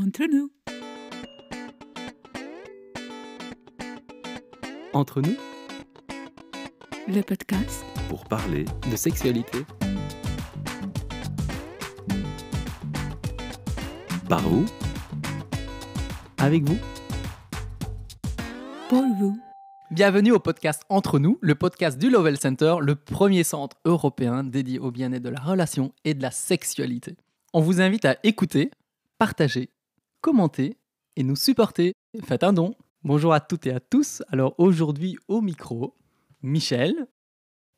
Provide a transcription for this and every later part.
Entre nous. Entre nous, Le podcast pour parler de sexualité. par vous. Avec vous. pour vous. Bienvenue au podcast Entre nous, le podcast du Lovell Center, le premier centre européen dédié au bien-être de la relation et de la sexualité. On vous invite à écouter, partager, commenter et nous supporter. Faites un don. Bonjour à toutes et à tous. Alors aujourd'hui au micro, Michel,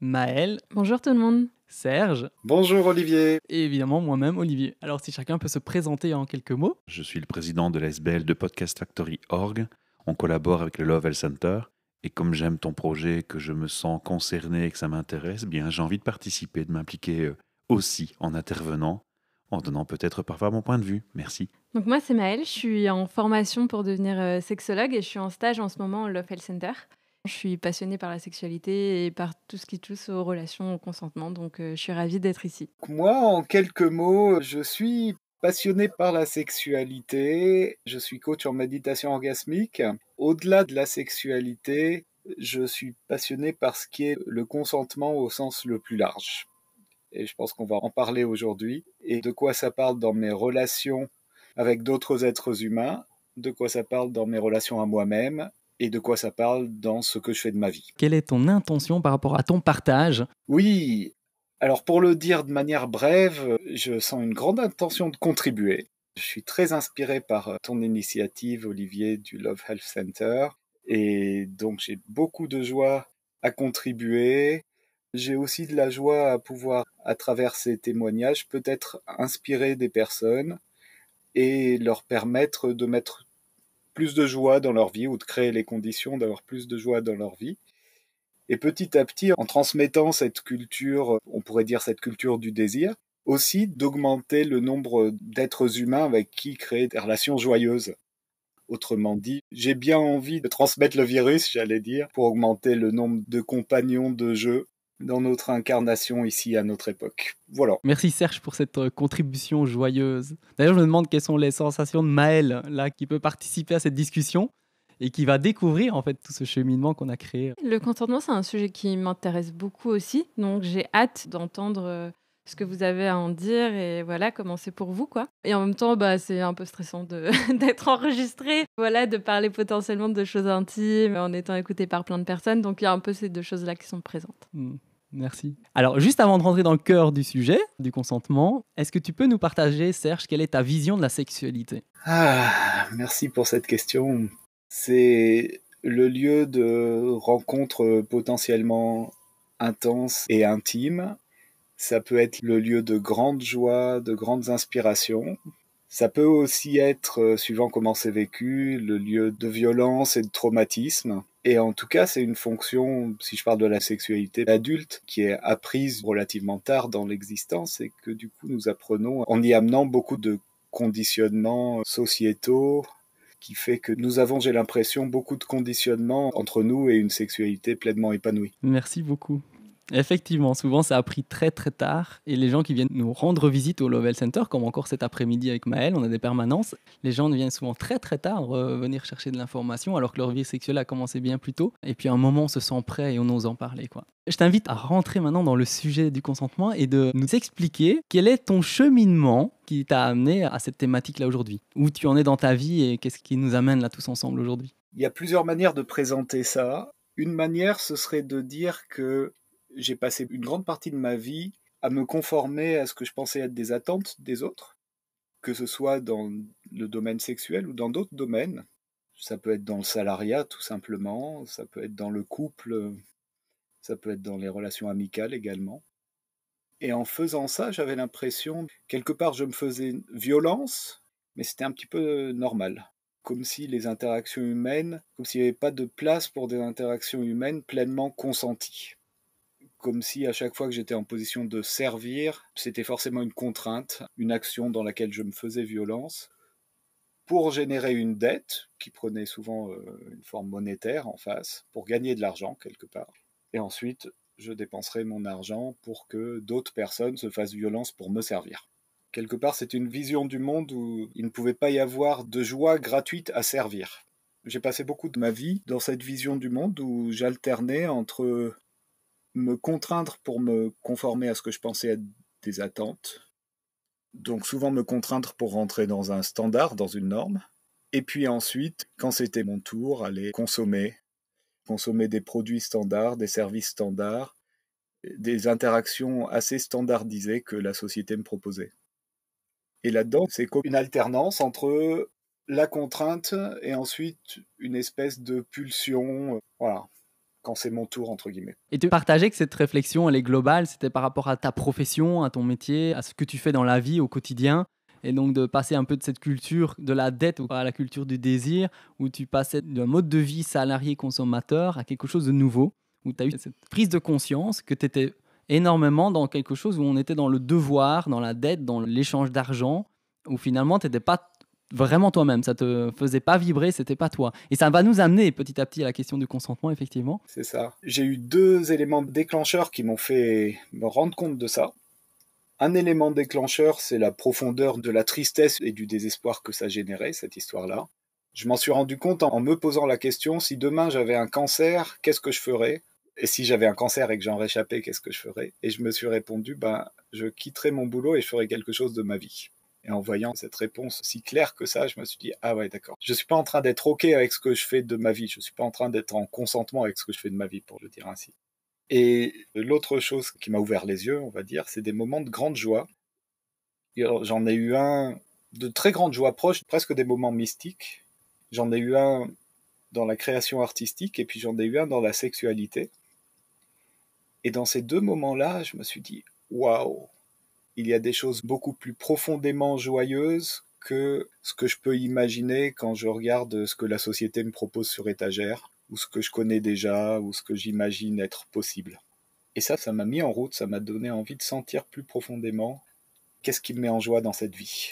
Maël, Bonjour tout le monde. Serge Bonjour Olivier. et évidemment moi-même Olivier. Alors si chacun peut se présenter en quelques mots. Je suis le président de l'ASBL de Podcast Factory Org. On collabore avec le Lovell Center. Et comme j'aime ton projet, que je me sens concerné et que ça m'intéresse, bien j'ai envie de participer, de m'impliquer aussi en intervenant, en donnant peut-être parfois mon point de vue. Merci. Donc moi c'est Maëlle, je suis en formation pour devenir sexologue et je suis en stage en ce moment au Love Health Center. Je suis passionnée par la sexualité et par tout ce qui touche aux relations, au consentement, donc je suis ravie d'être ici. Moi, en quelques mots, je suis passionné par la sexualité. Je suis coach en méditation orgasmique. Au-delà de la sexualité, je suis passionné par ce qui est le consentement au sens le plus large. Et je pense qu'on va en parler aujourd'hui. Et de quoi ça parle dans mes relations avec d'autres êtres humains, de quoi ça parle dans mes relations à moi-même, et de quoi ça parle dans ce que je fais de ma vie. Quelle est ton intention par rapport à ton partage ? Oui, alors pour le dire de manière brève, je sens une grande intention de contribuer. Je suis très inspiré par ton initiative, Olivier, du Love Health Center, et donc j'ai beaucoup de joie à contribuer. J'ai aussi de la joie à pouvoir, à travers ces témoignages, peut-être inspirer des personnes et leur permettre de mettre plus de joie dans leur vie ou de créer les conditions d'avoir plus de joie dans leur vie. Et petit à petit, en transmettant cette culture, on pourrait dire cette culture du désir, aussi d'augmenter le nombre d'êtres humains avec qui créer des relations joyeuses. Autrement dit, j'ai bien envie de transmettre le virus, j'allais dire, pour augmenter le nombre de compagnons de jeu dans notre incarnation ici à notre époque. Voilà. Merci Serge pour cette contribution joyeuse. D'ailleurs, je me demande quelles sont les sensations de Maël, là, qui peut participer à cette discussion et qui va découvrir en fait tout ce cheminement qu'on a créé. Le consentement c'est un sujet qui m'intéresse beaucoup aussi, donc j'ai hâte d'entendre ce que vous avez à en dire et voilà comment c'est pour vous quoi. Et en même temps c'est un peu stressant d'être enregistré, voilà, de parler potentiellement de choses intimes en étant écouté par plein de personnes, donc il y a un peu ces deux choses là qui sont présentes. Merci. Alors, juste avant de rentrer dans le cœur du sujet, du consentement, est-ce que tu peux nous partager, Serge, quelle est ta vision de la sexualité ? Merci pour cette question. C'est le lieu de rencontres potentiellement intenses et intimes. Ça peut être le lieu de grandes joies, de grandes inspirations. Ça peut aussi être, suivant comment c'est vécu, le lieu de violence et de traumatisme. Et en tout cas, c'est une fonction, si je parle de la sexualité adulte, qui est apprise relativement tard dans l'existence et que du coup nous apprenons en y amenant beaucoup de conditionnements sociétaux, qui fait que nous avons, j'ai l'impression, beaucoup de conditionnements entre nous et une sexualité pleinement épanouie. Merci beaucoup. Effectivement, souvent ça a appris très très tard et les gens qui viennent nous rendre visite au Lovell Center, comme encore cet après-midi avec Maël, on a des permanences, les gens viennent souvent très très tard venir chercher de l'information alors que leur vie sexuelle a commencé bien plus tôt et puis à un moment on se sent prêt et on ose en parler quoi. Je t'invite à rentrer maintenant dans le sujet du consentement et de nous expliquer quel est ton cheminement qui t'a amené à cette thématique-là aujourd'hui. Où tu en es dans ta vie et qu'est-ce qui nous amène là tous ensemble aujourd'hui. Il y a plusieurs manières de présenter ça. Une manière, ce serait de dire que j'ai passé une grande partie de ma vie à me conformer à ce que je pensais être des attentes des autres, que ce soit dans le domaine sexuel ou dans d'autres domaines. Ça peut être dans le salariat, tout simplement, ça peut être dans le couple, ça peut être dans les relations amicales également. Et en faisant ça, j'avais l'impression, quelque part, je me faisais violence, mais c'était un petit peu normal. Comme si les interactions humaines, comme s'il n'y avait pas de place pour des interactions humaines pleinement consenties. Comme si à chaque fois que j'étais en position de servir, c'était forcément une contrainte, une action dans laquelle je me faisais violence, pour générer une dette, qui prenait souvent une forme monétaire en face, pour gagner de l'argent quelque part. Et ensuite, je dépenserais mon argent pour que d'autres personnes se fassent violence pour me servir. Quelque part, c'est une vision du monde où il ne pouvait pas y avoir de joie gratuite à servir. J'ai passé beaucoup de ma vie dans cette vision du monde où j'alternais entre me contraindre pour me conformer à ce que je pensais être des attentes, donc souvent me contraindre pour rentrer dans un standard, dans une norme, et puis ensuite, quand c'était mon tour, aller consommer des produits standards, des services standards, des interactions assez standardisées que la société me proposait. Et là-dedans, c'est comme une alternance entre la contrainte et ensuite une espèce de pulsion, voilà, quand c'est mon tour, entre guillemets. Et tu partageais que cette réflexion, elle est globale, c'était par rapport à ta profession, à ton métier, à ce que tu fais dans la vie au quotidien, et donc de passer un peu de cette culture de la dette à la culture du désir, où tu passais d'un mode de vie salarié-consommateur à quelque chose de nouveau, où tu as eu cette prise de conscience que tu étais énormément dans quelque chose où on était dans le devoir, dans la dette, dans l'échange d'argent, où finalement tu n'étais pas vraiment toi-même, ça te faisait pas vibrer, c'était pas toi. Et ça va nous amener petit à petit à la question du consentement, effectivement. C'est ça. J'ai eu 2 éléments déclencheurs qui m'ont fait me rendre compte de ça. Un élément déclencheur, c'est la profondeur de la tristesse et du désespoir que ça générait, cette histoire-là. Je m'en suis rendu compte en me posant la question, si demain j'avais un cancer, qu'est-ce que je ferais ? Et si j'avais un cancer et que j'en réchappais, qu'est-ce que je ferais ? Et je me suis répondu, je quitterais mon boulot et je ferais quelque chose de ma vie. Et en voyant cette réponse si claire que ça, je me suis dit, ah ouais, d'accord. Je suis pas en train d'être OK avec ce que je fais de ma vie. Je suis pas en train d'être en consentement avec ce que je fais de ma vie, pour le dire ainsi. Et l'autre chose qui m'a ouvert les yeux, on va dire, c'est des moments de grande joie. Et alors, j'en ai eu un de très grande joie proche, presque des moments mystiques. J'en ai eu un dans la création artistique et puis j'en ai eu un dans la sexualité. Et dans ces 2 moments-là, je me suis dit, waouh, il y a des choses beaucoup plus profondément joyeuses que ce que je peux imaginer quand je regarde ce que la société me propose sur étagère, ou ce que je connais déjà, ou ce que j'imagine être possible. Et ça m'a mis en route, ça m'a donné envie de sentir plus profondément qu'est-ce qui me met en joie dans cette vie,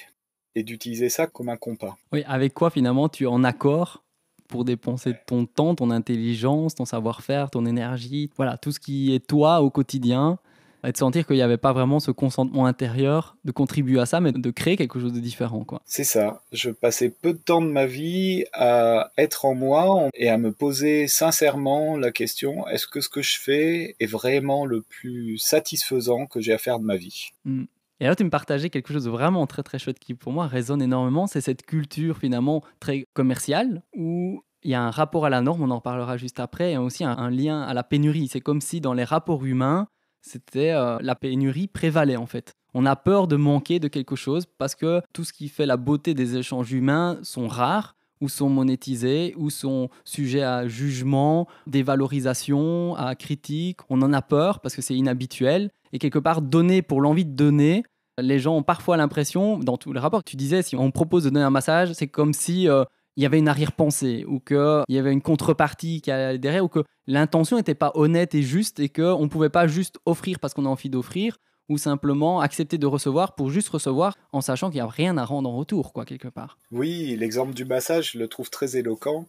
et d'utiliser ça comme un compas. Oui, avec quoi finalement tu es en accord pour dépenser ton temps, ton intelligence, ton savoir-faire, ton énergie, voilà, tout ce qui est toi au quotidien, et de sentir qu'il n'y avait pas vraiment ce consentement intérieur de contribuer à ça, mais de créer quelque chose de différent, quoi. C'est ça, je passais peu de temps de ma vie à être en moi et à me poser sincèrement la question, est-ce que ce que je fais est vraiment le plus satisfaisant que j'ai à faire de ma vie ? Mm. Et là, tu me partageais quelque chose de vraiment très très chouette qui pour moi résonne énormément, c'est cette culture finalement très commerciale où il y a un rapport à la norme, on en parlera juste après, et aussi un lien à la pénurie. C'est comme si dans les rapports humains, c'était la pénurie prévalait en fait. On a peur de manquer de quelque chose parce que tout ce qui fait la beauté des échanges humains sont rares ou sont monétisés ou sont sujets à jugement, dévalorisation, à critique. On en a peur parce que c'est inhabituel. Et quelque part, donner pour l'envie de donner, les gens ont parfois l'impression, dans tous les rapports, tu disais, si on propose de donner un massage, c'est comme si il y avait une arrière-pensée ou qu'il y avait une contrepartie qui allait derrière ou que l'intention n'était pas honnête et juste et qu'on ne pouvait pas juste offrir parce qu'on a envie d'offrir ou simplement accepter de recevoir pour juste recevoir en sachant qu'il n'y a rien à rendre en retour, quoi, quelque part. Oui, l'exemple du massage, je le trouve très éloquent.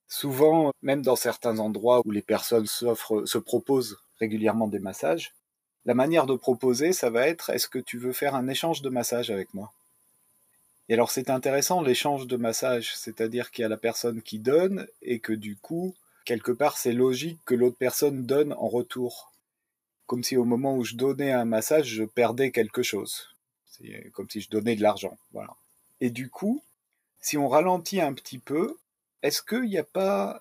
Souvent, même dans certains endroits où les personnes se proposent régulièrement des massages, la manière de proposer, ça va être, est-ce que tu veux faire un échange de massage avec moi ? Et alors c'est intéressant l'échange de massage, c'est-à-dire qu'il y a la personne qui donne et que du coup, quelque part, c'est logique que l'autre personne donne en retour. Comme si au moment où je donnais un massage, je perdais quelque chose. C'est comme si je donnais de l'argent, voilà. Et du coup, si on ralentit un petit peu, est-ce qu'il n'y a pas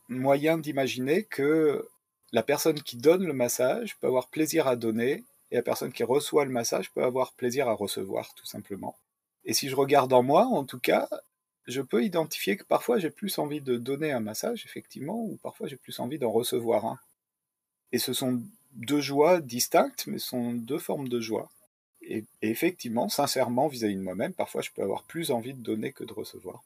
moyen d'imaginer que la personne qui donne le massage peut avoir plaisir à donner et la personne qui reçoit le massage peut avoir plaisir à recevoir, tout simplement. Et si je regarde en moi, en tout cas, je peux identifier que parfois j'ai plus envie de donner un massage, effectivement, ou parfois j'ai plus envie d'en recevoir un. Et ce sont 2 joies distinctes, mais ce sont 2 formes de joie. Et effectivement, sincèrement, vis-à-vis de moi-même, parfois je peux avoir plus envie de donner que de recevoir.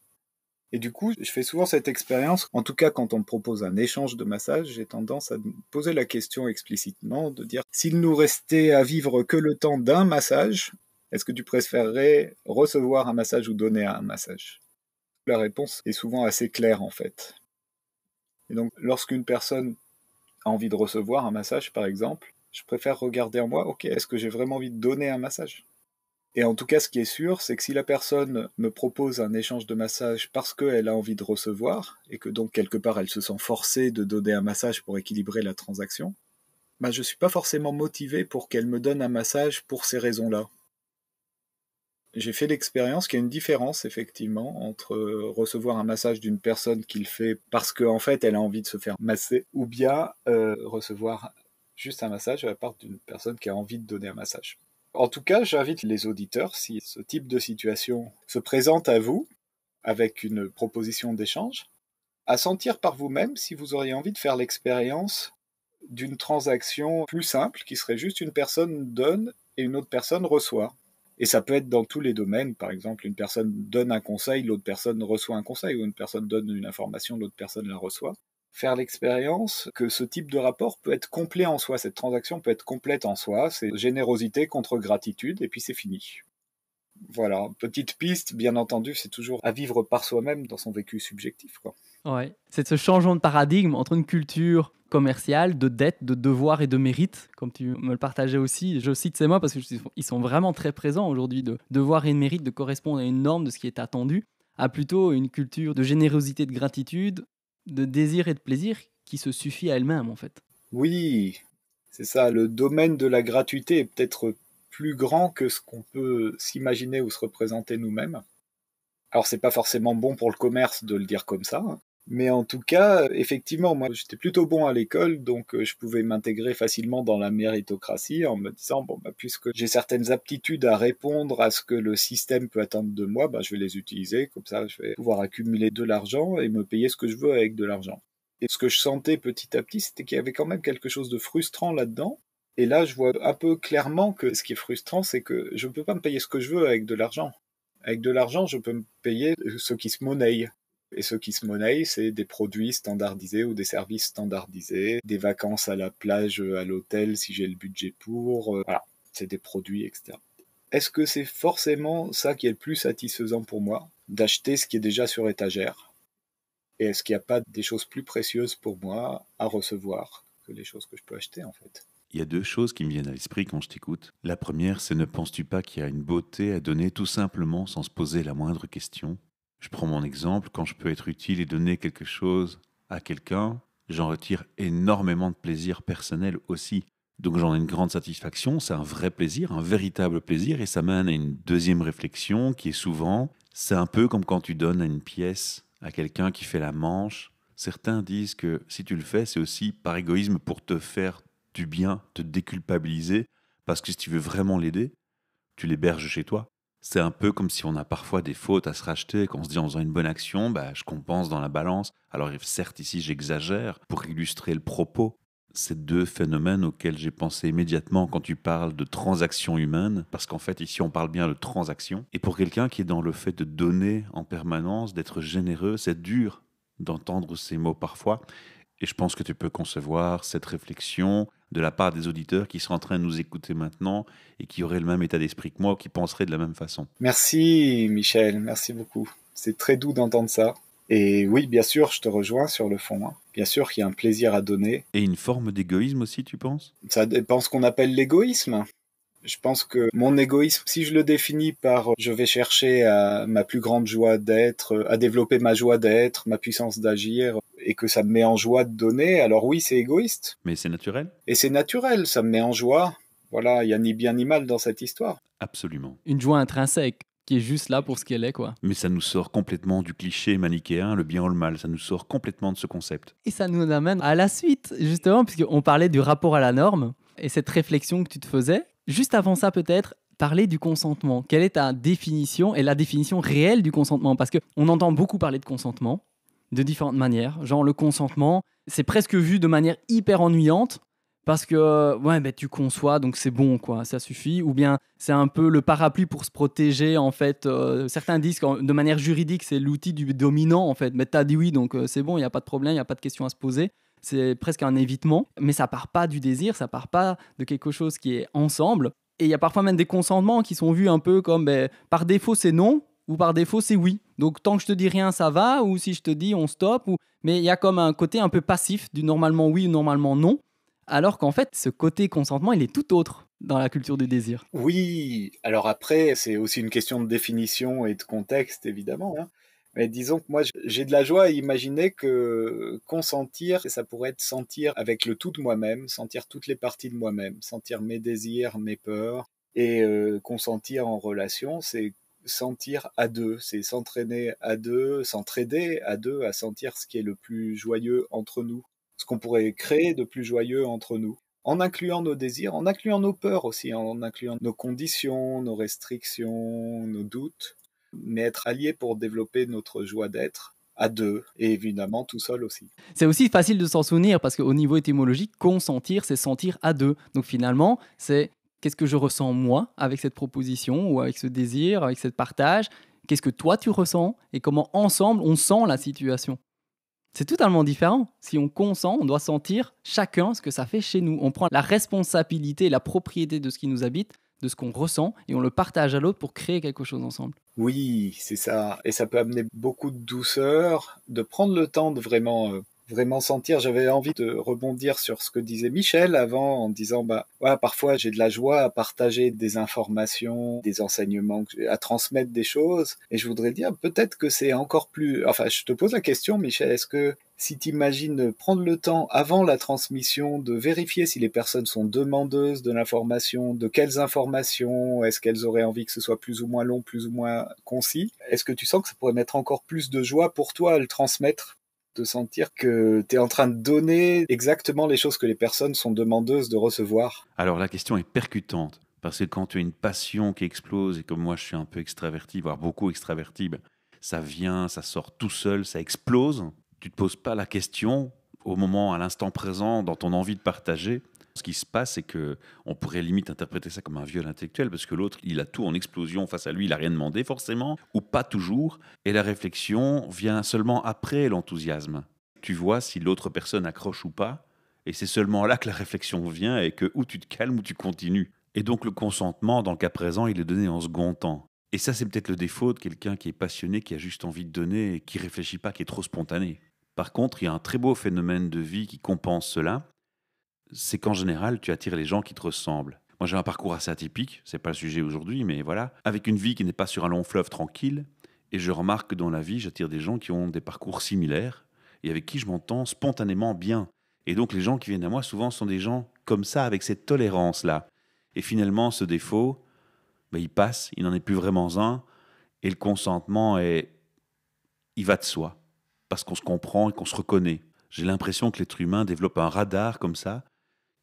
Et du coup, je fais souvent cette expérience, en tout cas quand on me propose un échange de massage, j'ai tendance à me poser la question explicitement, de dire, s'il nous restait à vivre que le temps d'un massage, est-ce que tu préférerais recevoir un massage ou donner un massage ? La réponse est souvent assez claire en fait. Et donc, lorsqu'une personne a envie de recevoir un massage, par exemple, je préfère regarder en moi, ok, est-ce que j'ai vraiment envie de donner un massage ? Et en tout cas, ce qui est sûr, c'est que si la personne me propose un échange de massage parce qu'elle a envie de recevoir, et que donc quelque part elle se sent forcée de donner un massage pour équilibrer la transaction, bah, je ne suis pas forcément motivé pour qu'elle me donne un massage pour ces raisons-là. J'ai fait l'expérience qu'il y a une différence effectivement entre recevoir un massage d'une personne qui le fait parce qu'en fait elle a envie de se faire masser, ou bien recevoir juste un massage de la part d'une personne qui a envie de donner un massage. En tout cas, j'invite les auditeurs, si ce type de situation se présente à vous, avec une proposition d'échange, à sentir par vous-même si vous auriez envie de faire l'expérience d'une transaction plus simple, qui serait juste une personne donne et une autre personne reçoit. Et ça peut être dans tous les domaines, par exemple, une personne donne un conseil, l'autre personne reçoit un conseil, ou une personne donne une information, l'autre personne la reçoit. Faire l'expérience que ce type de rapport peut être complet en soi, cette transaction peut être complète en soi, c'est générosité contre gratitude, et puis c'est fini. Voilà, petite piste, bien entendu, c'est toujours à vivre par soi-même dans son vécu subjectif, quoi. Ouais. C'est ce changement de paradigme entre une culture commerciale, de dette, de devoir et de mérite, comme tu me le partageais aussi. Je cite ces mots parce qu'ils sont vraiment très présents aujourd'hui, de devoir et de mérite, de correspondre à une norme de ce qui est attendu, à plutôt une culture de générosité, de gratitude, de désir et de plaisir qui se suffit à elle-même en fait. Oui, c'est ça, le domaine de la gratuité est peut-être plus grand que ce qu'on peut s'imaginer ou se représenter nous-mêmes. Alors c'est pas forcément bon pour le commerce de le dire comme ça, hein. Mais en tout cas, effectivement, moi j'étais plutôt bon à l'école, donc je pouvais m'intégrer facilement dans la méritocratie en me disant, bon, bah, puisque j'ai certaines aptitudes à répondre à ce que le système peut attendre de moi, bah, je vais les utiliser, comme ça je vais pouvoir accumuler de l'argent et me payer ce que je veux avec de l'argent. Et ce que je sentais petit à petit, c'était qu'il y avait quand même quelque chose de frustrant là-dedans. Et là, je vois un peu clairement que ce qui est frustrant, c'est que je ne peux pas me payer ce que je veux avec de l'argent. Avec de l'argent, je peux me payer ce qui se monnaie. Et ce qui se monnaie, c'est des produits standardisés ou des services standardisés, des vacances à la plage, à l'hôtel, si j'ai le budget pour. Voilà, c'est des produits, etc. Est-ce que c'est forcément ça qui est le plus satisfaisant pour moi, d'acheter ce qui est déjà sur étagère? Et est-ce qu'il n'y a pas des choses plus précieuses pour moi à recevoir que les choses que je peux acheter, en fait? Il y a deux choses qui me viennent à l'esprit quand je t'écoute. La première, c'est ne penses-tu pas qu'il y a une beauté à donner tout simplement sans se poser la moindre question? Je prends mon exemple, quand je peux être utile et donner quelque chose à quelqu'un, j'en retire énormément de plaisir personnel aussi. Donc j'en ai une grande satisfaction, c'est un vrai plaisir, un véritable plaisir, et ça mène à une deuxième réflexion qui est souvent, c'est un peu comme quand tu donnes une pièce à quelqu'un qui fait la manche. Certains disent que si tu le fais, c'est aussi par égoïsme pour te faire du bien, te déculpabiliser, parce que si tu veux vraiment l'aider, tu l'héberges chez toi. C'est un peu comme si on a parfois des fautes à se racheter, qu'on se dit en faisant une bonne action, bah, je compense dans la balance. Alors certes, ici j'exagère pour illustrer le propos. C'est deux phénomènes auxquels j'ai pensé immédiatement quand tu parles de transaction humaine, parce qu'en fait ici on parle bien de transaction. Et pour quelqu'un qui est dans le fait de donner en permanence, d'être généreux, c'est dur d'entendre ces mots parfois. Et je pense que tu peux concevoir cette réflexion de la part des auditeurs qui seraient en train de nous écouter maintenant et qui auraient le même état d'esprit que moi ou qui penseraient de la même façon. Merci Michel, merci beaucoup. C'est très doux d'entendre ça. Et oui, bien sûr, je te rejoins sur le fond, hein. Bien sûr qu'il y a un plaisir à donner. Et une forme d'égoïsme aussi, tu penses? Ça dépend ce qu'on appelle l'égoïsme. Je pense que mon égoïsme, si je le définis par je vais chercher à ma plus grande joie d'être, à développer ma joie d'être, ma puissance d'agir, et que ça me met en joie de donner, alors oui, c'est égoïste. Mais c'est naturel? Et c'est naturel, ça me met en joie. Voilà, il n'y a ni bien ni mal dans cette histoire. Absolument. Une joie intrinsèque qui est juste là pour ce qu'elle est, quoi. Mais ça nous sort complètement du cliché manichéen, le bien ou le mal. Ça nous sort complètement de ce concept. Et ça nous amène à la suite, justement, puisqu'on parlait du rapport à la norme et cette réflexion que tu te faisais. Juste avant ça, peut-être, parler du consentement. Quelle est ta définition et la définition réelle du consentement? Parce qu'on entend beaucoup parler de consentement de différentes manières. Genre, le consentement, c'est presque vu de manière hyper ennuyante parce que ouais, ben, tu conçois, donc c'est bon, quoi, ça suffit. Ou bien c'est un peu le parapluie pour se protéger, en fait. Certains disent que de manière juridique, c'est l'outil du dominant, en fait. Mais tu as dit oui, donc c'est bon, il n'y a pas de problème, il n'y a pas de question à se poser. C'est presque un évitement, mais ça part pas du désir, ça part pas de quelque chose qui est ensemble. Et il y a parfois même des consentements qui sont vus un peu comme par défaut c'est non ou par défaut c'est oui. Donc tant que je te dis rien ça va, ou si je te dis on stoppe. Mais il y a comme un côté un peu passif du normalement oui ou normalement non. Alors qu'en fait ce côté consentement il est tout autre. dans la culture du désir. Oui, alors après, c'est aussi une question de définition et de contexte, évidemment, hein. Mais disons que moi, j'ai de la joie à imaginer que consentir, ça pourrait être sentir avec le tout de moi-même, sentir toutes les parties de moi-même, sentir mes désirs, mes peurs. Et consentir en relation, c'est sentir à deux, c'est s'entraîner à deux, s'entraider à deux, à sentir ce qui est le plus joyeux entre nous, ce qu'on pourrait créer de plus joyeux entre nous, en incluant nos désirs, en incluant nos peurs aussi, en incluant nos conditions, nos restrictions, nos doutes, mais être alliés pour développer notre joie d'être à deux, et évidemment tout seul aussi. C'est aussi facile de s'en souvenir parce qu'au niveau étymologique, consentir, c'est sentir à deux. Donc finalement, c'est qu'est-ce que je ressens moi avec cette proposition ou avec ce désir, avec ce partage. Qu'est-ce que toi tu ressens et comment ensemble on sent la situation. C'est totalement différent. Si on consent, on doit sentir chacun ce que ça fait chez nous. On prend la responsabilité, la propriété de ce qui nous habite, de ce qu'on ressent, et on le partage à l'autre pour créer quelque chose ensemble. Oui, c'est ça. Et ça peut amener beaucoup de douceur, de prendre le temps de vraiment sentir. J'avais envie de rebondir sur ce que disait Michel avant en disant, voilà, parfois j'ai de la joie à partager des informations, des enseignements, à transmettre des choses. Et je voudrais dire, peut-être que c'est encore plus... Enfin, je te pose la question, Michel, est-ce que si tu imagines prendre le temps avant la transmission de vérifier si les personnes sont demandeuses de l'information, de quelles informations, est-ce qu'elles auraient envie que ce soit plus ou moins long, plus ou moins concis, est-ce que tu sens que ça pourrait mettre encore plus de joie pour toi à le transmettre, de sentir que tu es en train de donner exactement les choses que les personnes sont demandeuses de recevoir? Alors la question est percutante, parce que quand tu as une passion qui explose, et comme moi je suis un peu extraverti, voire beaucoup extraverti, ça vient, ça sort tout seul, ça explose. Tu ne te poses pas la question au moment, à l'instant présent, dans ton envie de partager. Ce qui se passe, c'est qu'on pourrait limite interpréter ça comme un viol intellectuel, parce que l'autre, il a tout en explosion face à lui, il n'a rien demandé forcément, ou pas toujours, et la réflexion vient seulement après l'enthousiasme. Tu vois si l'autre personne accroche ou pas, et c'est seulement là que la réflexion vient, et que ou tu te calmes ou tu continues. Et donc le consentement, dans le cas présent, il est donné en second temps. Et ça, c'est peut-être le défaut de quelqu'un qui est passionné, qui a juste envie de donner, et qui réfléchit pas, qui est trop spontané. Par contre, il y a un très beau phénomène de vie qui compense cela, c'est qu'en général, tu attires les gens qui te ressemblent. Moi, j'ai un parcours assez atypique, c'est pas le sujet aujourd'hui, mais voilà, avec une vie qui n'est pas sur un long fleuve tranquille, et je remarque que dans la vie, j'attire des gens qui ont des parcours similaires, et avec qui je m'entends spontanément bien. Et donc, les gens qui viennent à moi, souvent, sont des gens comme ça, avec cette tolérance-là. Et finalement, ce défaut, il passe, il n'en est plus vraiment un, et le consentement, il va de soi, parce qu'on se comprend et qu'on se reconnaît. J'ai l'impression que l'être humain développe un radar comme ça,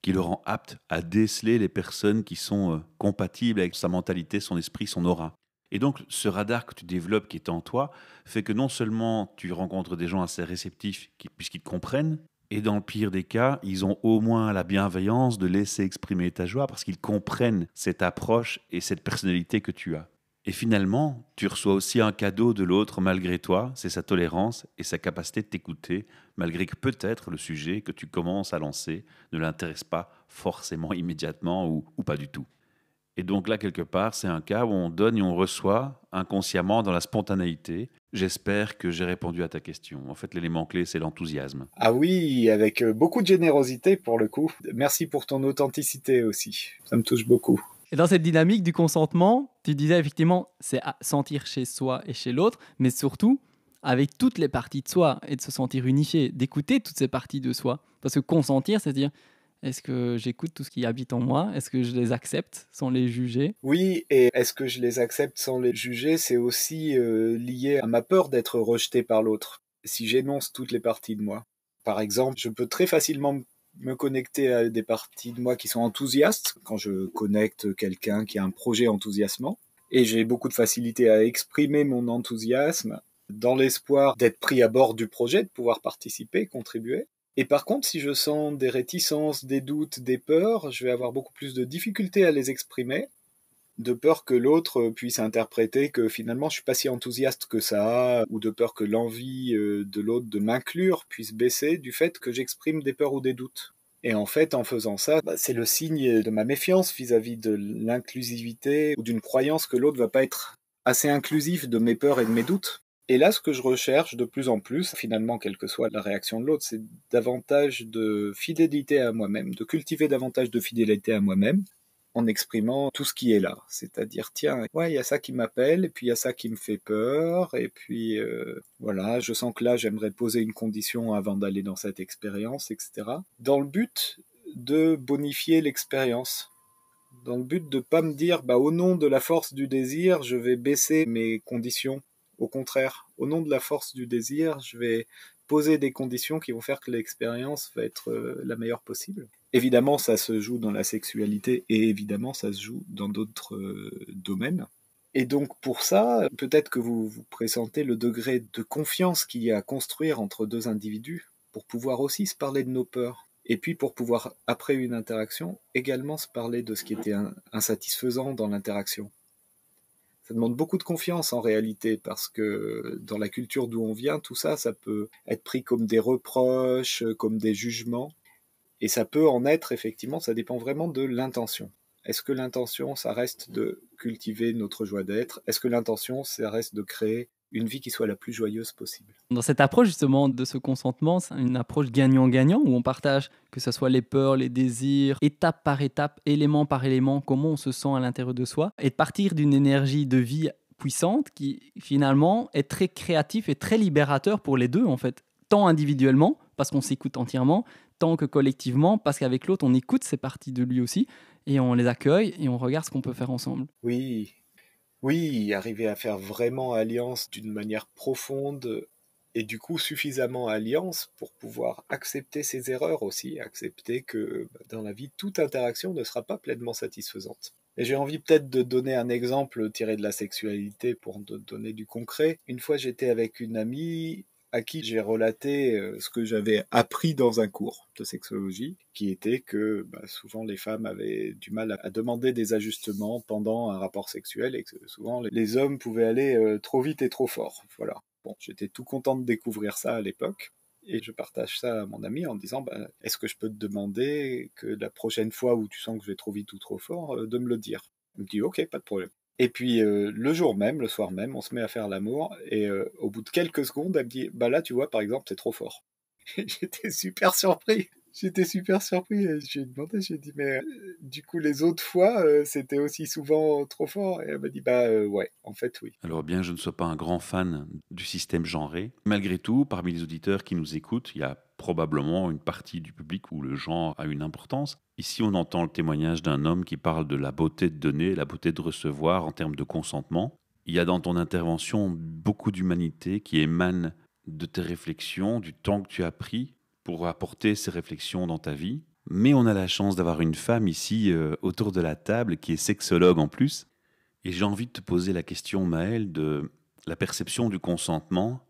qui le rend apte à déceler les personnes qui sont compatibles avec sa mentalité, son esprit, son aura. Et donc, ce radar que tu développes qui est en toi fait que non seulement tu rencontres des gens assez réceptifs puisqu'ils te comprennent, et dans le pire des cas, ils ont au moins la bienveillance de laisser exprimer ta joie parce qu'ils comprennent cette approche et cette personnalité que tu as. Et finalement, tu reçois aussi un cadeau de l'autre malgré toi, c'est sa tolérance et sa capacité de t'écouter, malgré que peut-être le sujet que tu commences à lancer ne l'intéresse pas forcément immédiatement ou pas du tout. Et donc là, quelque part, c'est un cas où on donne et on reçoit inconsciemment dans la spontanéité. J'espère que j'ai répondu à ta question. En fait, l'élément clé, c'est l'enthousiasme. Ah oui, avec beaucoup de générosité pour le coup. Merci pour ton authenticité aussi. Ça me touche beaucoup. Et dans cette dynamique du consentement, tu disais effectivement, c'est à sentir chez soi et chez l'autre, mais surtout avec toutes les parties de soi et de se sentir unifié, d'écouter toutes ces parties de soi. Parce que consentir, c'est dire, est-ce que j'écoute tout ce qui habite en moi? Est-ce que je les accepte sans les juger? Oui, et est-ce que je les accepte sans les juger? C'est aussi lié à ma peur d'être rejeté par l'autre. Si j'énonce toutes les parties de moi. Par exemple, je peux très facilement me connecter à des parties de moi qui sont enthousiastes, quand je connecte quelqu'un qui a un projet enthousiasmant. Et j'ai beaucoup de facilité à exprimer mon enthousiasme dans l'espoir d'être pris à bord du projet, de pouvoir participer, contribuer. Et par contre, si je sens des réticences, des doutes, des peurs, je vais avoir beaucoup plus de difficultés à les exprimer, de peur que l'autre puisse interpréter que finalement je suis pas si enthousiaste que ça, ou de peur que l'envie de l'autre de m'inclure puisse baisser du fait que j'exprime des peurs ou des doutes. Et en fait, en faisant ça, c'est le signe de ma méfiance vis-à-vis de l'inclusivité ou d'une croyance que l'autre va pas être assez inclusif de mes peurs et de mes doutes. Et là, ce que je recherche de plus en plus, finalement, quelle que soit la réaction de l'autre, c'est davantage de fidélité à moi-même, de cultiver davantage de fidélité à moi-même, en exprimant tout ce qui est là. C'est-à-dire, tiens, ouais, il y a ça qui m'appelle, et puis il y a ça qui me fait peur, et puis voilà, je sens que là, j'aimerais poser une condition avant d'aller dans cette expérience, etc. Dans le but de bonifier l'expérience. Dans le but de pas me dire, au nom de la force du désir, je vais baisser mes conditions. Au contraire, au nom de la force du désir, je vais poser des conditions qui vont faire que l'expérience va être la meilleure possible. Évidemment, ça se joue dans la sexualité et évidemment, ça se joue dans d'autres domaines. Et donc, pour ça, peut-être que vous pressentez le degré de confiance qu'il y a à construire entre deux individus pour pouvoir aussi se parler de nos peurs. Et puis, pour pouvoir, après une interaction, également se parler de ce qui était insatisfaisant dans l'interaction. Ça demande beaucoup de confiance en réalité, parce que dans la culture d'où on vient, tout ça, ça peut être pris comme des reproches, comme des jugements. Et ça peut en être, effectivement, ça dépend vraiment de l'intention. Est-ce que l'intention, ça reste de cultiver notre joie d'être ? Est-ce que l'intention, ça reste de créer une vie qui soit la plus joyeuse possible ? Dans cette approche justement de ce consentement, c'est une approche gagnant-gagnant où on partage que ce soit les peurs, les désirs, étape par étape, élément par élément, comment on se sent à l'intérieur de soi, et de partir d'une énergie de vie puissante qui finalement est très créatif et très libérateur pour les deux en fait, tant individuellement parce qu'on s'écoute entièrement, tant que collectivement parce qu'avec l'autre on écoute ces parties de lui aussi et on les accueille et on regarde ce qu'on peut faire ensemble. Oui, arriver à faire vraiment alliance d'une manière profonde et du coup suffisamment alliance pour pouvoir accepter ses erreurs aussi, accepter que dans la vie, toute interaction ne sera pas pleinement satisfaisante. Et j'ai envie peut-être de donner un exemple tiré de la sexualité pour donner du concret. Une fois, j'étais avec une amie à qui j'ai relaté ce que j'avais appris dans un cours de sexologie, qui était que souvent les femmes avaient du mal à demander des ajustements pendant un rapport sexuel et que souvent les hommes pouvaient aller trop vite et trop fort. Voilà. Bon, j'étais tout content de découvrir ça à l'époque. Et je partage ça à mon ami en disant est-ce que je peux te demander que la prochaine fois où tu sens que je vais trop vite ou trop fort, de me le dire. Il me dit ok, pas de problème. Et puis le jour même, le soir même, on se met à faire l'amour et au bout de quelques secondes, elle me dit là tu vois par exemple c'est trop fort. J'étais super surpris. Et je lui ai demandé, j'ai dit mais du coup les autres fois c'était aussi souvent trop fort et elle m'a dit ouais en fait oui. Alors bien je ne sois pas un grand fan du système genré, malgré tout parmi les auditeurs qui nous écoutent, il y a probablement une partie du public où le genre a une importance. Ici on entend le témoignage d'un homme qui parle de la beauté de donner, la beauté de recevoir en termes de consentement. Il y a dans ton intervention beaucoup d'humanité qui émane de tes réflexions, du temps que tu as pris pour apporter ces réflexions dans ta vie. Mais on a la chance d'avoir une femme ici autour de la table qui est sexologue en plus. Et j'ai envie de te poser la question, Maëlle, de la perception du consentement,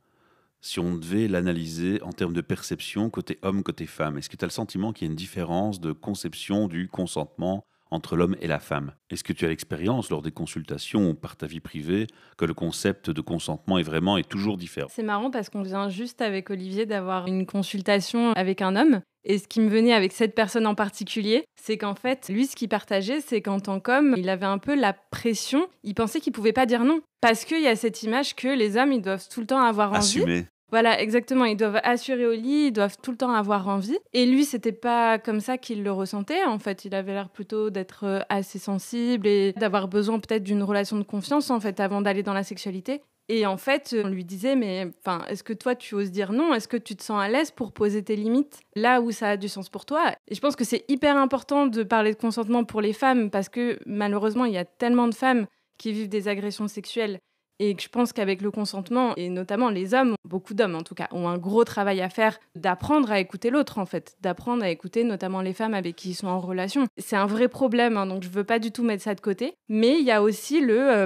si on devait l'analyser en termes de perception côté homme, côté femme. Est-ce que tu as le sentiment qu'il y a une différence de conception du consentement entre l'homme et la femme ? Est-ce que tu as l'expérience lors des consultations ou par ta vie privée que le concept de consentement est toujours différent ? C'est marrant parce qu'on vient juste avec Olivier d'avoir une consultation avec un homme. Et ce qui me venait avec cette personne en particulier, c'est qu'en fait, lui, ce qu'il partageait, c'est qu'en tant qu'homme, il avait un peu la pression. Il pensait qu'il pouvait pas dire non. Parce qu'il y a cette image que les hommes, ils doivent tout le temps avoir envie. Assumer. Voilà, exactement. Ils doivent assurer au lit, ils doivent tout le temps avoir envie. Et lui, c'était pas comme ça qu'il le ressentait. En fait, il avait l'air plutôt d'être assez sensible et d'avoir besoin peut-être d'une relation de confiance, en fait, avant d'aller dans la sexualité. Et en fait, on lui disait, mais est-ce que toi, tu oses dire non ? Est-ce que tu te sens à l'aise pour poser tes limites là où ça a du sens pour toi ? Et je pense que c'est hyper important de parler de consentement pour les femmes parce que malheureusement, il y a tellement de femmes qui vivent des agressions sexuelles. Et je pense qu'avec le consentement, et notamment les hommes, beaucoup d'hommes en tout cas, ont un gros travail à faire d'apprendre à écouter l'autre en fait, d'apprendre à écouter notamment les femmes avec qui ils sont en relation. C'est un vrai problème, donc je veux pas du tout mettre ça de côté. Mais il y a aussi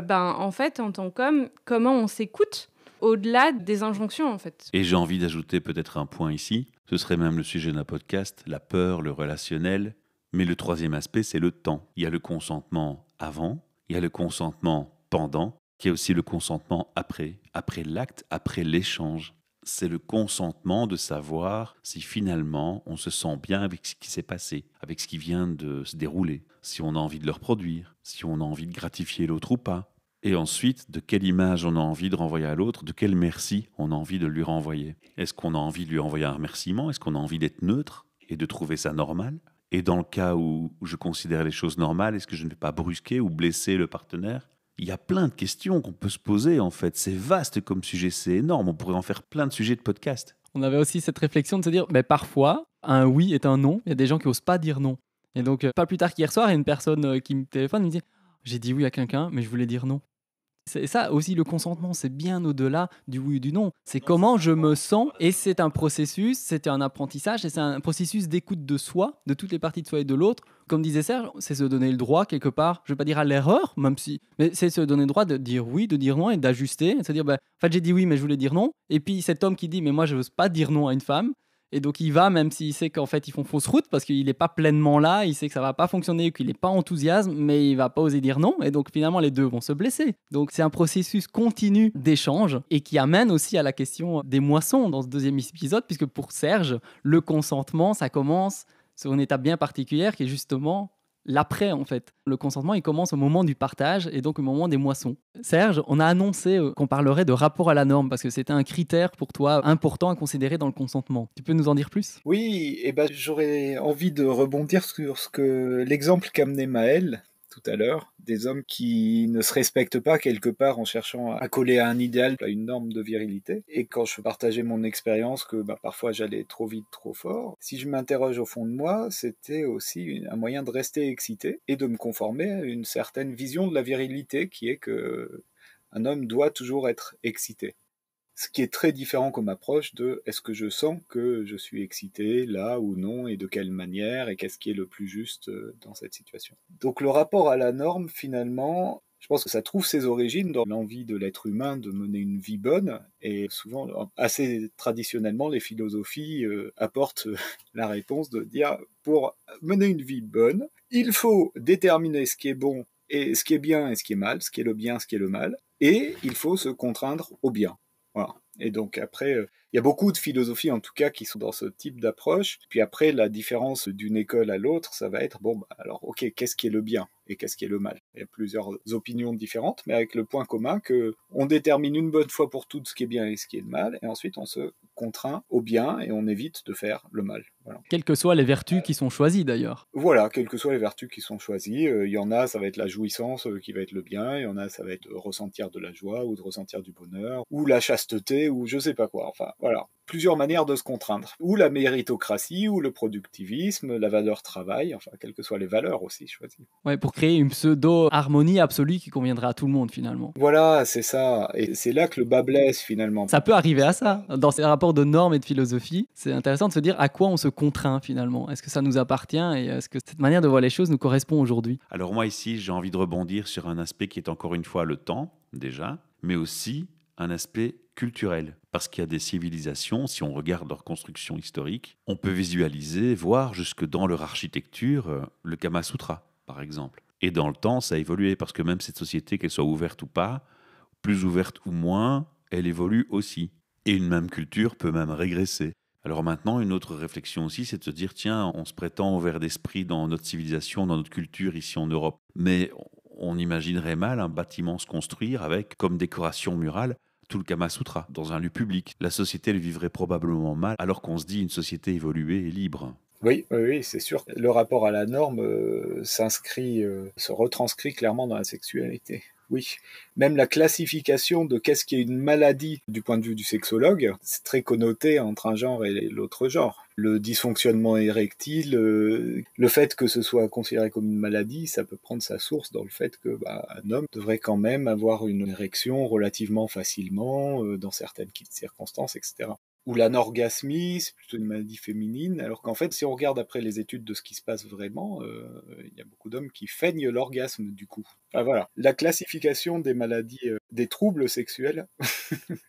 en fait, en tant qu'homme, comment on s'écoute au-delà des injonctions en fait. Et j'ai envie d'ajouter peut-être un point ici, ce serait même le sujet d'un podcast, la peur, le relationnel. Mais le troisième aspect, c'est le temps. Il y a le consentement avant, il y a le consentement pendant, qu'il y a aussi le consentement après l'acte, après l'échange. C'est le consentement de savoir si finalement on se sent bien avec ce qui s'est passé, avec ce qui vient de se dérouler, si on a envie de le reproduire, si on a envie de gratifier l'autre ou pas. Et ensuite, de quelle image on a envie de renvoyer à l'autre, de quel merci on a envie de lui renvoyer. Est-ce qu'on a envie de lui envoyer un remerciement ? Est-ce qu'on a envie d'être neutre et de trouver ça normal ? Et dans le cas où je considère les choses normales, est-ce que je ne vais pas brusquer ou blesser le partenaire? Il y a plein de questions qu'on peut se poser, en fait. C'est vaste comme sujet, c'est énorme. On pourrait en faire plein de sujets de podcast. On avait aussi cette réflexion de se dire, mais parfois, un oui est un non. Il y a des gens qui n'osent pas dire non. Et donc, pas plus tard qu'hier soir, il y a une personne qui me téléphone et me dit, j'ai dit oui à quelqu'un, mais je voulais dire non. C'est ça aussi, le consentement, c'est bien au-delà du oui ou du non. C'est comment je me sens, et c'est un processus, c'est un apprentissage, et c'est un processus d'écoute de soi, de toutes les parties de soi et de l'autre. Comme disait Serge, c'est se donner le droit, quelque part, je ne vais pas dire à l'erreur, même si, mais c'est se donner le droit de dire oui, de dire non, et d'ajuster, et de se dire, en fait, j'ai dit oui, mais je voulais dire non. Et puis cet homme qui dit, mais moi, je n'ose pas dire non à une femme. Et donc il va, même s'il sait qu'en fait ils font fausse route, parce qu'il n'est pas pleinement là, il sait que ça va pas fonctionner, qu'il n'est pas enthousiasme, mais il va pas oser dire non. Et donc finalement les deux vont se blesser. Donc c'est un processus continu d'échange et qui amène aussi à la question des moissons dans ce deuxième épisode, puisque pour Serge, le consentement, ça commence sur une étape bien particulière qui est justement l'après, en fait. Le consentement, il commence au moment du partage et donc au moment des moissons. Serge, on a annoncé qu'on parlerait de rapport à la norme parce que c'était un critère pour toi important à considérer dans le consentement. Tu peux nous en dire plus? Oui, et j'aurais envie de rebondir sur l'exemple qu'amenait Maël tout à l'heure, des hommes qui ne se respectent pas quelque part en cherchant à coller à un idéal, à une norme de virilité. Et quand je partageais mon expérience que parfois j'allais trop vite, trop fort, si je m'interroge au fond de moi, c'était aussi un moyen de rester excité et de me conformer à une certaine vision de la virilité qui est que un homme doit toujours être excité. Ce qui est très différent comme approche de est-ce que je sens que je suis excité là ou non et de quelle manière et qu'est-ce qui est le plus juste dans cette situation. Donc le rapport à la norme finalement, je pense que ça trouve ses origines dans l'envie de l'être humain de mener une vie bonne et souvent assez traditionnellement les philosophies apportent la réponse de dire pour mener une vie bonne, il faut déterminer ce qui est bon et ce qui est bien et ce qui est mal, ce qui est le bien, ce qui est le mal et il faut se contraindre au bien. Voilà. Et donc après, il y a beaucoup de philosophies en tout cas qui sont dans ce type d'approche. Puis après, la différence d'une école à l'autre, ça va être, alors ok, qu'est-ce qui est le bien et qu'est-ce qui est le mal? Il y a plusieurs opinions différentes, mais avec le point commun qu'on détermine une bonne fois pour toutes ce qui est bien et ce qui est le mal, et ensuite on se contraint au bien et on évite de faire le mal. Voilà. Quelles que soient les vertus qui sont choisies d'ailleurs. Voilà, quelles que soient les vertus qui sont choisies. Il y en a, ça va être la jouissance qui va être le bien, il y en a, ça va être ressentir de la joie ou de ressentir du bonheur, ou la chasteté, ou je sais pas quoi. Enfin, voilà. Plusieurs manières de se contraindre. Ou la méritocratie, ou le productivisme, la valeur travail, enfin, quelles que soient les valeurs aussi choisies. Ouais, pour créer une pseudo-harmonie absolue qui conviendra à tout le monde finalement. Voilà, c'est ça. Et c'est là que le bas blesse finalement. Ça peut arriver à ça. Dans ces rapports de normes et de philosophie, c'est intéressant de se dire à quoi on se contraint finalement. Est-ce que ça nous appartient et est-ce que cette manière de voir les choses nous correspond aujourd'hui? Alors moi ici, j'ai envie de rebondir sur un aspect qui est encore une fois le temps, déjà, mais aussi un aspect culturel. Parce qu'il y a des civilisations, si on regarde leur construction historique, on peut visualiser, voir jusque dans leur architecture, le Kama Sutra, par exemple. Et dans le temps, ça a évolué, parce que même cette société, qu'elle soit ouverte ou pas, plus ouverte ou moins, elle évolue aussi. Et une même culture peut même régresser. Alors maintenant, une autre réflexion aussi, c'est de se dire, tiens, on se prétend ouvert d'esprit dans notre civilisation, dans notre culture ici en Europe. Mais on imaginerait mal un bâtiment se construire avec, comme décoration murale, tout le Kama Sutra, dans un lieu public. La société le vivrait probablement mal, alors qu'on se dit une société évoluée et libre. Oui, c'est sûr. Le rapport à la norme se retranscrit clairement dans la sexualité. Oui, même la classification de qu'est-ce qui est une maladie du point de vue du sexologue, c'est très connoté entre un genre et l'autre genre. Le dysfonctionnement érectile, le fait que ce soit considéré comme une maladie, ça peut prendre sa source dans le fait que un homme devrait quand même avoir une érection relativement facilement dans certaines circonstances, etc. Ou l'anorgasmie, c'est plutôt une maladie féminine, alors qu'en fait, si on regarde après les études de ce qui se passe vraiment, il y a beaucoup d'hommes qui feignent l'orgasme du coup. Enfin voilà, la classification des maladies, des troubles sexuels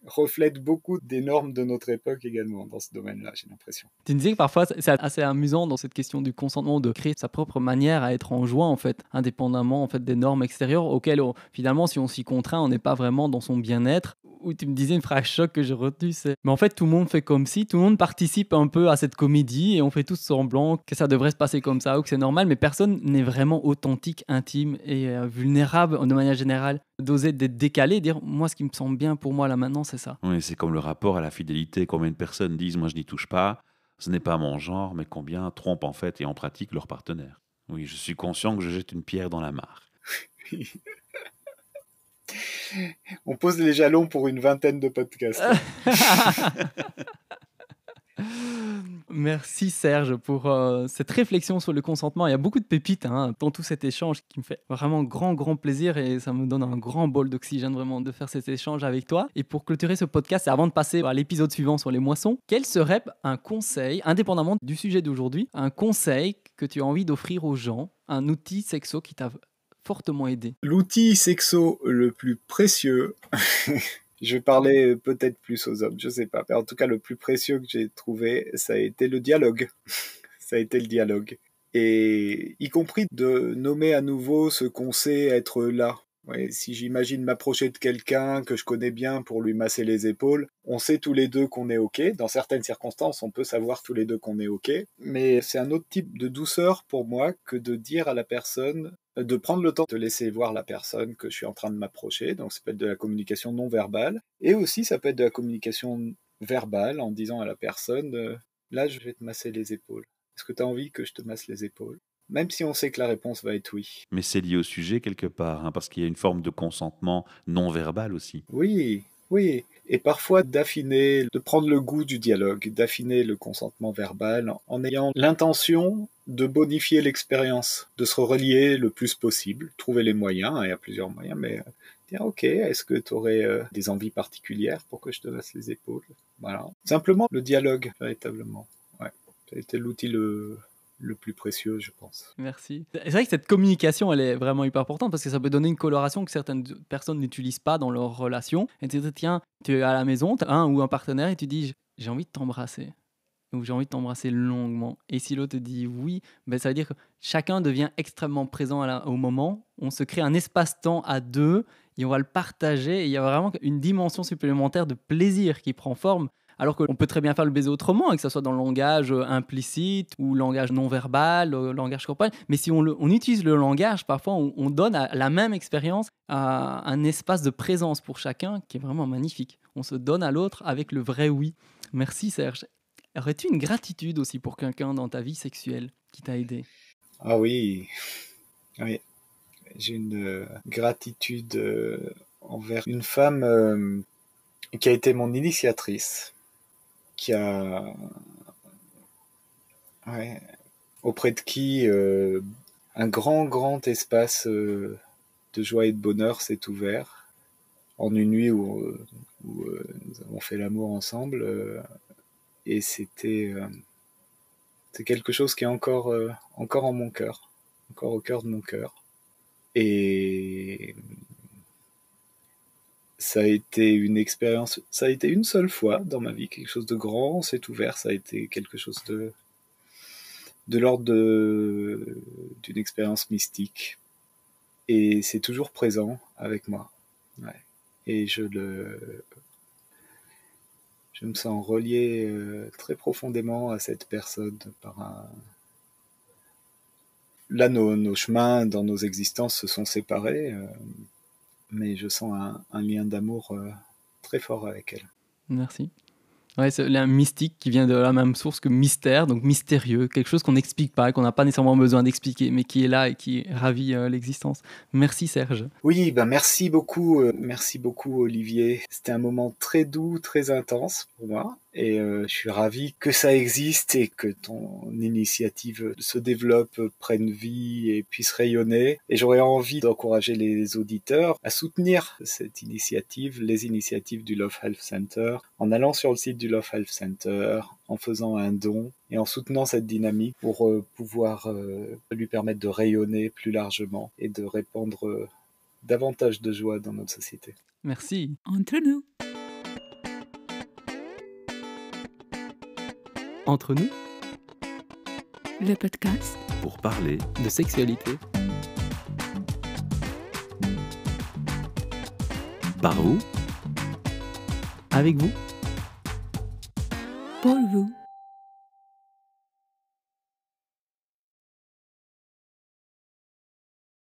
reflète beaucoup des normes de notre époque également dans ce domaine-là, j'ai l'impression. Tu disais que parfois c'est assez amusant dans cette question du consentement de créer sa propre manière à être en joie en fait, indépendamment en fait des normes extérieures auxquelles finalement si on s'y contraint, on n'est pas vraiment dans son bien-être. Où tu me disais une phrase choc que j'ai retenue, c'est mais en fait tout le monde fait comme si, tout le monde participe un peu à cette comédie et on fait tous semblant que ça devrait se passer comme ça ou que c'est normal, mais personne n'est vraiment authentique, intime et vulnérable de manière générale. D'oser d'être décalé et dire moi ce qui me semble bien pour moi là maintenant c'est ça. Oui, c'est comme le rapport à la fidélité. Combien de personnes disent moi je n'y touche pas, Ce n'est pas mon genre, mais combien trompent en fait et en pratique leur partenaire. Oui, je suis conscient que je jette une pierre dans la mare. On pose les jalons pour une vingtaine de podcasts. Merci Serge pour cette réflexion sur le consentement. Il y a beaucoup de pépites dans tout cet échange qui me fait vraiment grand plaisir et ça me donne un grand bol d'oxygène vraiment de faire cet échange avec toi. Et pour clôturer ce podcast, et avant de passer à l'épisode suivant sur les moissons, quel serait un conseil, indépendamment du sujet d'aujourd'hui, un conseil que tu as envie d'offrir aux gens, un outil sexo qui t'a fortement aidé? L'outil sexo le plus précieux, je vais parler peut-être plus aux hommes, je sais pas, mais en tout cas le plus précieux que j'ai trouvé, ça a été le dialogue. Ça a été le dialogue. Et y compris de nommer à nouveau ce qu'on sait être là. Ouais, si j'imagine m'approcher de quelqu'un que je connais bien pour lui masser les épaules, on sait tous les deux qu'on est OK. Dans certaines circonstances, on peut savoir tous les deux qu'on est OK. Mais c'est un autre type de douceur pour moi que de dire à la personne, de prendre le temps de laisser voir la personne que je suis en train de m'approcher. Donc ça peut être de la communication non verbale. Et aussi ça peut être de la communication verbale en disant à la personne, là je vais te masser les épaules. Est-ce que tu as envie que je te masse les épaules ? Même si on sait que la réponse va être oui. Mais c'est lié au sujet quelque part, parce qu'il y a une forme de consentement non verbal aussi. Oui. Et parfois d'affiner, de prendre le goût du dialogue, d'affiner le consentement verbal en ayant l'intention de bonifier l'expérience, de se relier le plus possible, trouver les moyens, il y a plusieurs moyens, mais dire ok, est-ce que tu aurais des envies particulières pour que je te masse les épaules ? Voilà. Simplement le dialogue, véritablement. Ouais. Ça a été l'outil le plus précieux, je pense. Merci. C'est vrai que cette communication, elle est vraiment hyper importante parce que ça peut donner une coloration que certaines personnes n'utilisent pas dans leur relation. Et tu dis, tiens, tu es à la maison, tu as un ou un partenaire et tu dis, j'ai envie de t'embrasser. Ou j'ai envie de t'embrasser longuement. Et si l'autre te dit oui, ben ça veut dire que chacun devient extrêmement présent au moment. On se crée un espace-temps à deux et on va le partager. Et il y a vraiment une dimension supplémentaire de plaisir qui prend forme. Alors qu'on peut très bien faire le baiser autrement, et que ce soit dans le langage implicite ou le langage non verbal, le langage corporel. Mais si on utilise le langage, parfois on donne à la même expérience un espace de présence pour chacun qui est vraiment magnifique. On se donne à l'autre avec le vrai oui. Merci Serge. Aurais-tu une gratitude aussi pour quelqu'un dans ta vie sexuelle qui t'a aidé ? Ah oui. J'ai une gratitude envers une femme qui a été mon initiatrice. Auprès de qui un grand espace de joie et de bonheur s'est ouvert en une nuit où nous avons fait l'amour ensemble et c'est quelque chose qui est encore en mon cœur, encore au cœur de mon cœur. Et ça a été une expérience, ça a été une seule fois dans ma vie, quelque chose de grand s'est ouvert, ça a été quelque chose de l'ordre d'une expérience mystique. Et c'est toujours présent avec moi. Ouais. Et je me sens relié très profondément à cette personne par Là, nos chemins dans nos existences se sont séparés, mais je sens un lien d'amour très fort avec elle. Merci. Ouais, c'est un mystique qui vient de la même source que mystère, donc mystérieux, quelque chose qu'on n'explique pas, qu'on n'a pas nécessairement besoin d'expliquer, mais qui est là et qui ravit l'existence. Merci Serge. Oui, merci beaucoup Olivier. C'était un moment très doux, très intense pour moi. Et je suis ravi que ça existe et que ton initiative se développe, prenne vie et puisse rayonner. Et j'aurais envie d'encourager les auditeurs à soutenir cette initiative, les initiatives du Love Health Center, en allant sur le site du Love Health Center, en faisant un don et en soutenant cette dynamique pour pouvoir lui permettre de rayonner plus largement et de répandre davantage de joie dans notre société. Merci. Entre nous. Entre nous, Le podcast Pour parler de sexualité. par vous, Avec vous. pour vous.